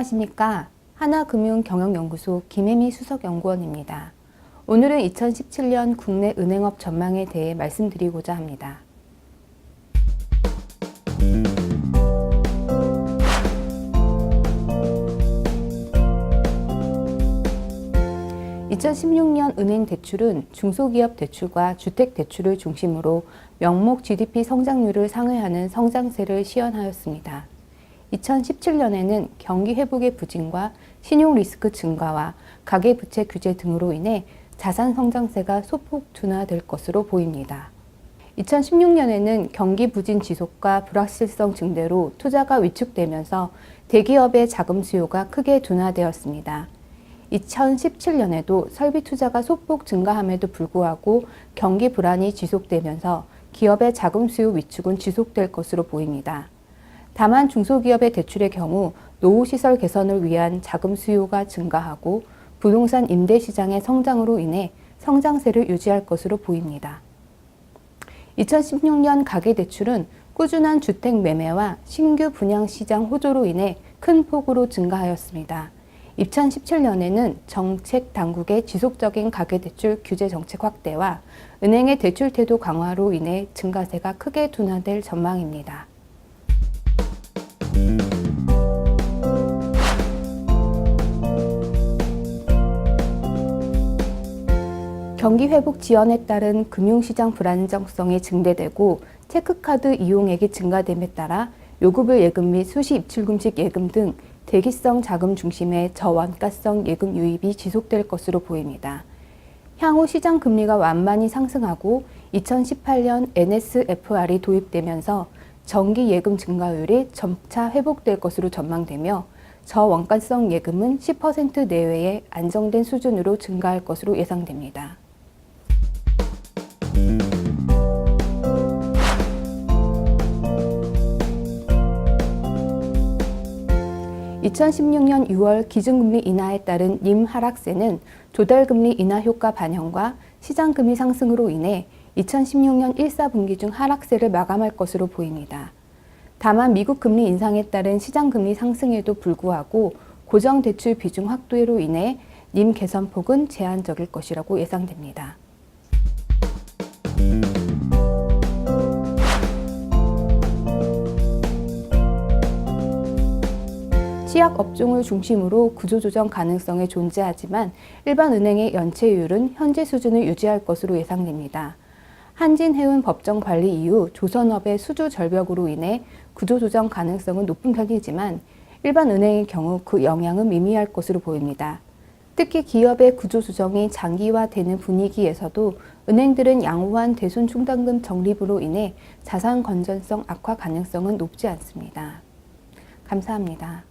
안녕하십니까. 하나금융경영연구소 김혜미 수석연구원입니다. 오늘은 2017년 국내 은행업 전망에 대해 말씀드리고자 합니다. 2016년 은행 대출은 중소기업 대출과 주택 대출을 중심으로 명목 GDP 성장률을 상회하는 성장세를 시현하였습니다. 2017년에는 경기 회복의 부진과 신용 리스크 증가와 가계부채 규제 등으로 인해 자산 성장세가 소폭 둔화될 것으로 보입니다. 2016년에는 경기 부진 지속과 불확실성 증대로 투자가 위축되면서 대기업의 자금 수요가 크게 둔화되었습니다. 2017년에도 설비 투자가 소폭 증가함에도 불구하고 경기 불안이 지속되면서 기업의 자금 수요 위축은 지속될 것으로 보입니다. 다만 중소기업의 대출의 경우 노후시설 개선을 위한 자금 수요가 증가하고 부동산 임대 시장의 성장으로 인해 성장세를 유지할 것으로 보입니다. 2016년 가계대출은 꾸준한 주택 매매와 신규 분양 시장 호조로 인해 큰 폭으로 증가하였습니다. 2017년에는 정책 당국의 지속적인 가계대출 규제 정책 확대와 은행의 대출 태도 강화로 인해 증가세가 크게 둔화될 전망입니다. 경기 회복 지연에 따른 금융시장 불안정성이 증대되고 체크카드 이용액이 증가됨에 따라 요구불 예금 및 수시 입출금식 예금 등 대기성 자금 중심의 저원가성 예금 유입이 지속될 것으로 보입니다. 향후 시장 금리가 완만히 상승하고 2018년 NSFR이 도입되면서 정기 예금 증가율이 점차 회복될 것으로 전망되며 저원가성 예금은 10% 내외의 안정된 수준으로 증가할 것으로 예상됩니다. (2016년 6월) 기준금리 인하에 따른 님 하락세는 조달금리 인하 효과 반영과 시장금리 상승으로 인해 2016년 1사분기 중 하락세를 마감할 것으로 보입니다. 다만 미국 금리 인상에 따른 시장금리 상승에도 불구하고 고정대출 비중 확대로 인해 님 개선폭은 제한적일 것이라고 예상됩니다. 치약 업종을 중심으로 구조조정 가능성이 존재하지만 일반 은행의 연체율은 현재 수준을 유지할 것으로 예상됩니다. 한진해운 법정 관리 이후 조선업의 수주 절벽으로 인해 구조조정 가능성은 높은 편이지만 일반 은행의 경우 그 영향은 미미할 것으로 보입니다. 특히 기업의 구조조정이 장기화되는 분위기에서도 은행들은 양호한 대손 충당금 적립으로 인해 자산 건전성 악화 가능성은 높지 않습니다. 감사합니다.